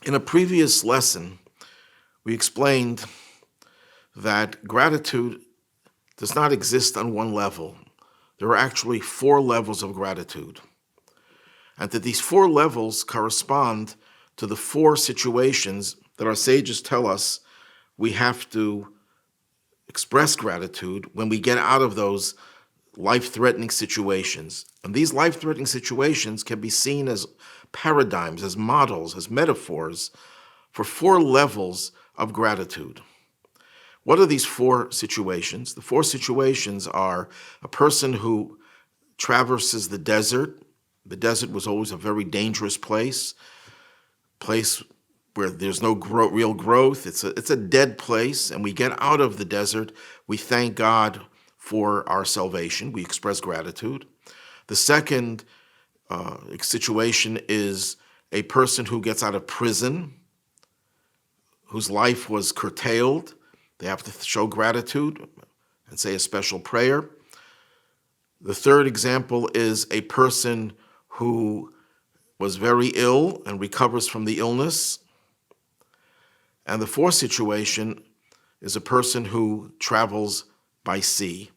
In a previous lesson, we explained that gratitude does not exist on one level. There are actually 4 levels of gratitude. And that these 4 levels correspond to the 4 situations that our sages tell us we have to express gratitude when we get out of those life-threatening situations. And these life-threatening situations can be seen as paradigms, as models, as metaphors for 4 levels of gratitude. What are these 4 situations? The 4 situations are a person who traverses the desert. The desert was always a very dangerous place where there's no real growth. It's a dead place, and we get out of the desert. We thank God for our salvation. We express gratitude. The second situation is a person who gets out of prison, whose life was curtailed. They have to show gratitude and say a special prayer. The third example is a person who was very ill and recovers from the illness. And the fourth situation is a person who travels by sea.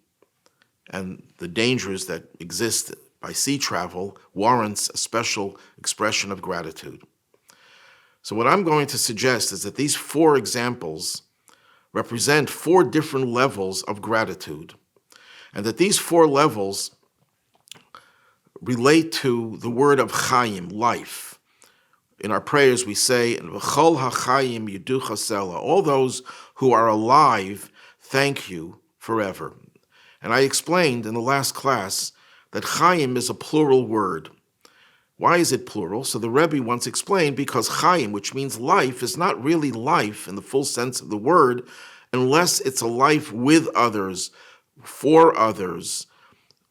And the dangers that exist by sea travel warrants a special expression of gratitude. So what I'm going to suggest is that these 4 examples represent 4 different levels of gratitude, and that these 4 levels relate to the word of Chaim, life. In our prayers we say, V'chol ha'chayim yidu chasela, all those who are alive, thank you forever. And I explained in the last class that Chaim is a plural word. Why is it plural? So the Rebbe once explained, because Chaim, which means life, is not really life in the full sense of the word, unless it's a life with others, for others,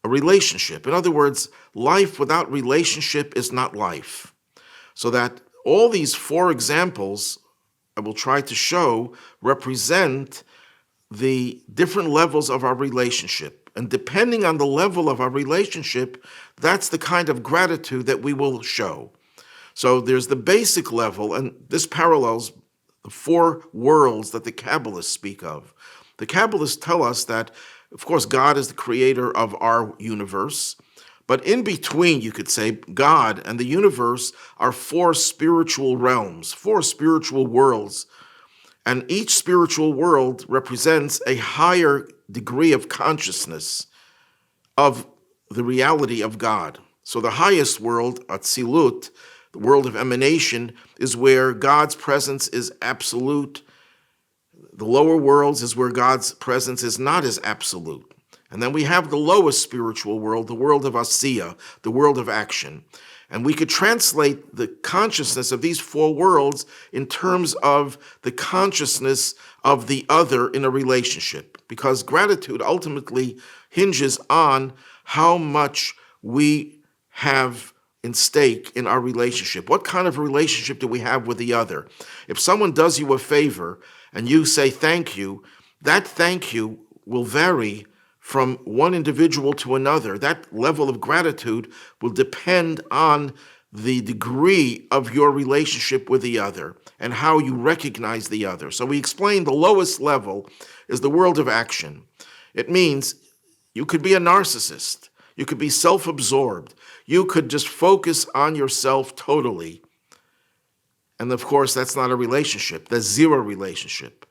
a relationship. In other words, life without relationship is not life. So that all these 4 examples I will try to show represent the different levels of our relationship. And depending on the level of our relationship, that's the kind of gratitude that we will show. So there's the basic level, and this parallels the 4 worlds that the Kabbalists speak of. The Kabbalists tell us that, of course, God is the creator of our universe, but in between, you could say, God and the universe are 4 spiritual realms, 4 spiritual worlds. And each spiritual world represents a higher degree of consciousness of the reality of God. So the highest world, Atzilut, the world of emanation, is where God's presence is absolute. The lower worlds is where God's presence is not as absolute. And then we have the lowest spiritual world, the world of Asiya, the world of action. And we could translate the consciousness of these 4 worlds in terms of the consciousness of the other in a relationship, because gratitude ultimately hinges on how much we have in stake in our relationship. What kind of relationship do we have with the other? If someone does you a favor and you say thank you, that thank you will vary from one individual to another. That level of gratitude will depend on the degree of your relationship with the other and how you recognize the other. So we explained the lowest level is the world of action. It means you could be a narcissist. You could be self-absorbed. You could just focus on yourself totally. And of course, that's not a relationship. That's zero relationship.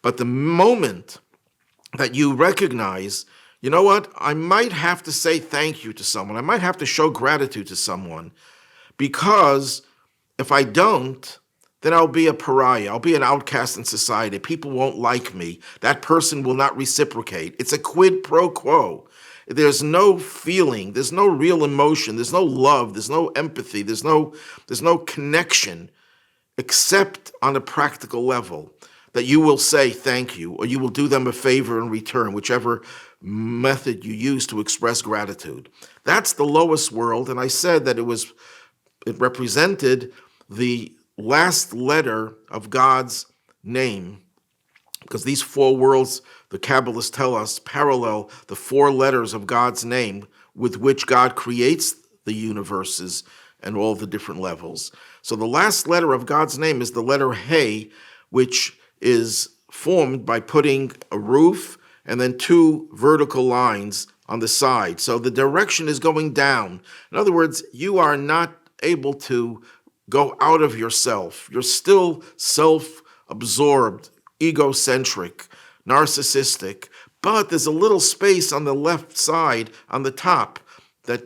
But the moment that you recognize, you know what, I might have to say thank you to someone. I might have to show gratitude to someone, because if I don't, then I'll be a pariah. I'll be an outcast in society. People won't like me. That person will not reciprocate. It's a quid pro quo. There's no feeling. There's no real emotion. There's no love. There's no empathy. There's no connection, except on a practical level, that you will say thank you, or you will do them a favor in return, whichever method you use to express gratitude. That's the lowest world, and I said that it represented the last letter of God's name, because these 4 worlds, the Kabbalists tell us, parallel the 4 letters of God's name with which God creates the universes and all the different levels. So the last letter of God's name is the letter He, which is formed by putting a roof and then two vertical lines on the side. So the direction is going down. In other words, you are not able to go out of yourself. You're still self-absorbed, egocentric, narcissistic, but there's a little space on the left side, on the top, that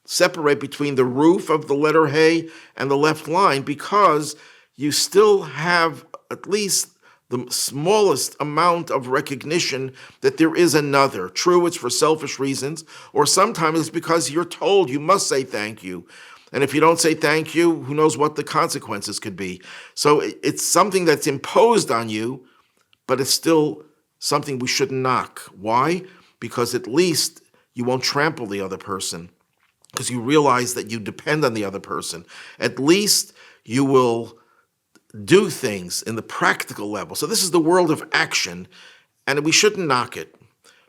separate between the roof of the letter He and the left line, because you still have at least the smallest amount of recognition that there is another. True, it's for selfish reasons, or sometimes it's because you're told you must say thank you. And if you don't say thank you, who knows what the consequences could be. So it's something that's imposed on you, but it's still something we shouldn't knock. Why? Because at least you won't trample the other person, because you realize that you depend on the other person. At least you will do things in the practical level. So this is the world of action, and we shouldn't knock it,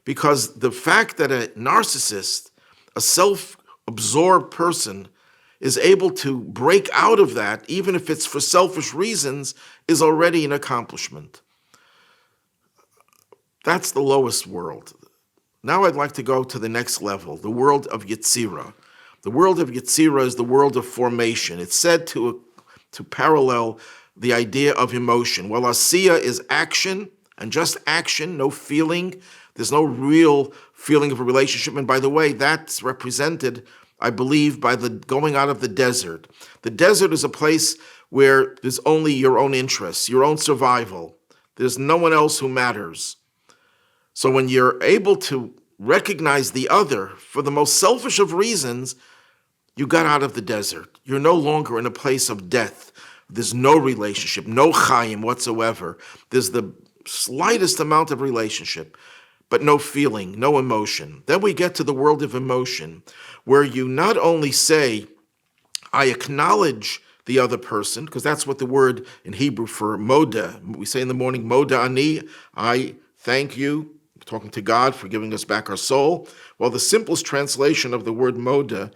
because the fact that a narcissist, a self-absorbed person, is able to break out of that, even if it's for selfish reasons, is already an accomplishment. That's the lowest world. Now I'd like to go to the next level, the world of Yetzirah. The world of Yetzirah is the world of formation. It's said to parallel the idea of emotion. Well, Asiya is action, and just action, no feeling. There's no real feeling of a relationship. And by the way, that's represented, I believe, by the going out of the desert. The desert is a place where there's only your own interests, your own survival. There's no one else who matters. So when you're able to recognize the other for the most selfish of reasons, you got out of the desert. You're no longer in a place of death. There's no relationship, no chayim whatsoever. There's the slightest amount of relationship, but no feeling, no emotion. Then we get to the world of emotion, where you not only say, I acknowledge the other person, because that's what the word in Hebrew for moda, we say in the morning, moda ani, I thank you, talking to God for giving us back our soul. Well, the simplest translation of the word moda,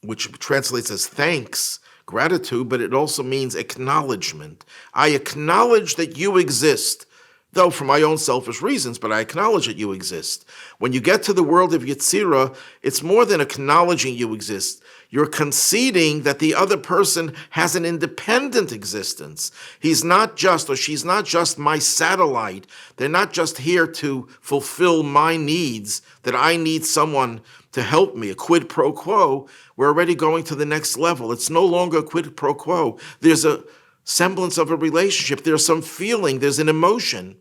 which translates as thanks, gratitude, but it also means acknowledgement. I acknowledge that you exist, though for my own selfish reasons, but I acknowledge that you exist. When you get to the world of Yetzirah, it's more than acknowledging you exist. You're conceding that the other person has an independent existence. He's not just, or she's not just my satellite. They're not just here to fulfill my needs, that I need someone to help me, a quid pro quo. We're already going to the next level. It's no longer a quid pro quo. There's a semblance of a relationship. There's some feeling. There's an emotion.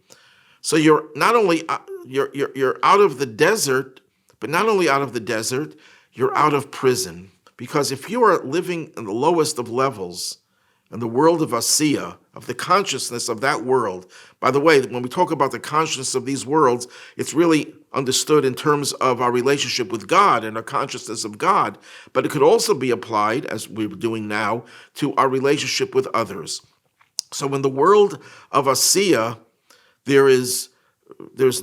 So you're not only you're out of the desert, but not only out of the desert, you're out of prison. Because if you are living in the lowest of levels, in the world of Asiya, of the consciousness of that world. By the way, when we talk about the consciousness of these worlds, it's really understood in terms of our relationship with God and our consciousness of God, but it could also be applied, as we're doing now, to our relationship with others. So in the world of Asiya, there's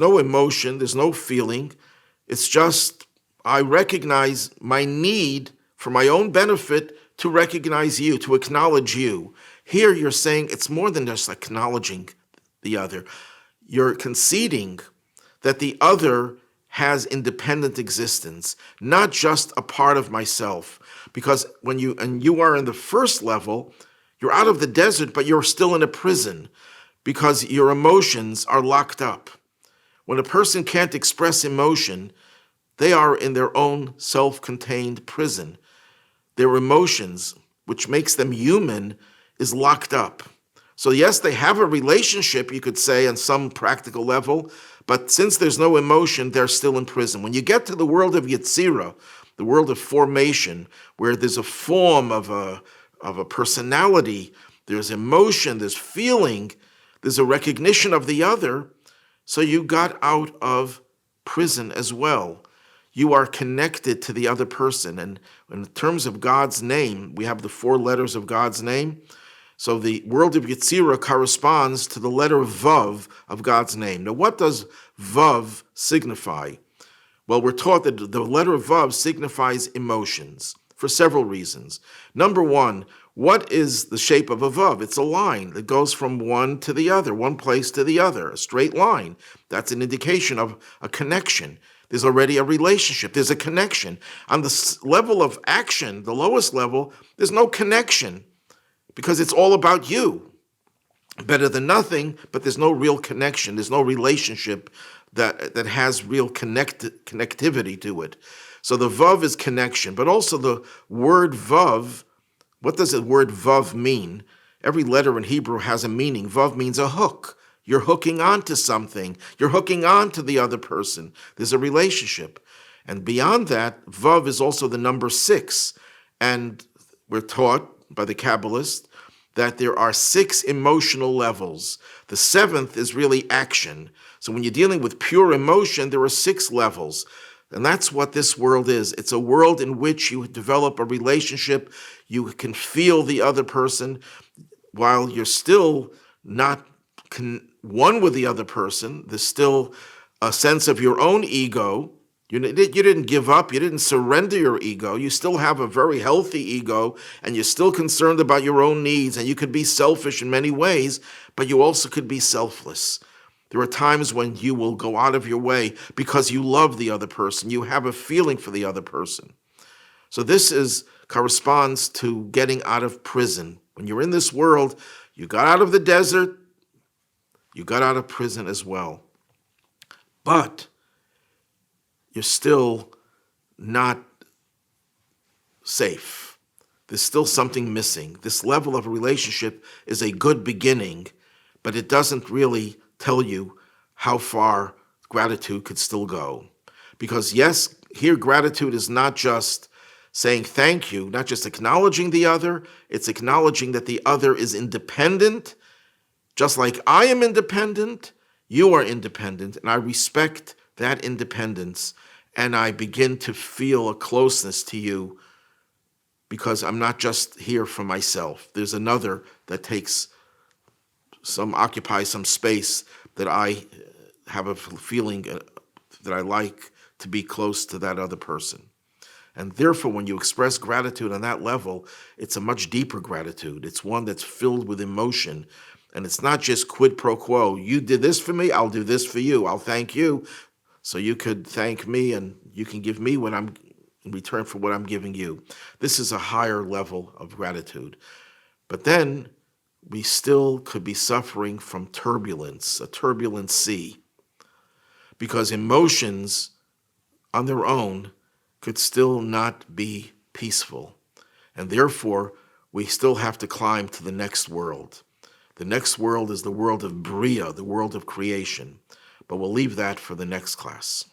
no emotion, there's no feeling. It's just, I recognize my need for my own benefit to recognize you, to acknowledge you. Here you're saying it's more than just acknowledging the other. You're conceding that the other has independent existence, not just a part of myself. Because when you are in the first level, you're out of the desert, but you're still in a prison because your emotions are locked up. When a person can't express emotion, they are in their own self-contained prison. Their emotions, which makes them human, is locked up. So yes, they have a relationship, you could say, on some practical level, but since there's no emotion, they're still in prison. When you get to the world of Yetzirah, the world of formation, where there's a form of a personality, there's emotion, there's feeling, there's a recognition of the other, so you got out of prison as well. You are connected to the other person. And in terms of God's name, we have the 4 letters of God's name. So the world of Yetzirah corresponds to the letter Vav of God's name. Now, what does Vav signify? Well, we're taught that the letter Vav signifies emotions. for several reasons. Number one, what is the shape of a vav? It's a line that goes from one to the other, one place to the other, a straight line. That's an indication of a connection. There's already a relationship. There's a connection. On the level of action, the lowest level, there's no connection because it's all about you. Better than nothing, but there's no real connection. There's no relationship that has real connectivity to it. So the vav is connection, but also the word vav. What does the word vav mean? Every letter in Hebrew has a meaning. Vav means a hook. You're hooking onto something. You're hooking on to the other person. There's a relationship. And beyond that, vav is also the number 6. And we're taught by the Kabbalists that there are 6 emotional levels. The 7th is really action. So when you're dealing with pure emotion, there are 6 levels. And that's what this world is. It's a world in which you develop a relationship. You can feel the other person while you're still not one with the other person. There's still a sense of your own ego. You didn't give up. You didn't surrender your ego. You still have a very healthy ego, and you're still concerned about your own needs, and you could be selfish in many ways, but you also could be selfless. There are times when you will go out of your way because you love the other person. You have a feeling for the other person. So this corresponds to getting out of prison. When you're in this world, you got out of the desert, you got out of prison as well. But you're still not safe. There's still something missing. This level of a relationship is a good beginning, but it doesn't really tell you how far gratitude could still go. Because yes, here gratitude is not just saying thank you, not just acknowledging the other, it's acknowledging that the other is independent. Just like I am independent, you are independent, and I respect that independence, and I begin to feel a closeness to you because I'm not just here for myself. There's another that occupies some space that I have a feeling that I like to be close to that other person. And therefore, when you express gratitude on that level, it's a much deeper gratitude. It's one that's filled with emotion. And it's not just quid pro quo. You did this for me, I'll do this for you. I'll thank you, so you could thank me and you can give me what I'm in return for what I'm giving you. This is a higher level of gratitude. But then we still could be suffering from turbulence, a turbulent sea, because emotions on their own could still not be peaceful. And therefore, we still have to climb to the next world. The next world is the world of Bria, the world of creation. But we'll leave that for the next class.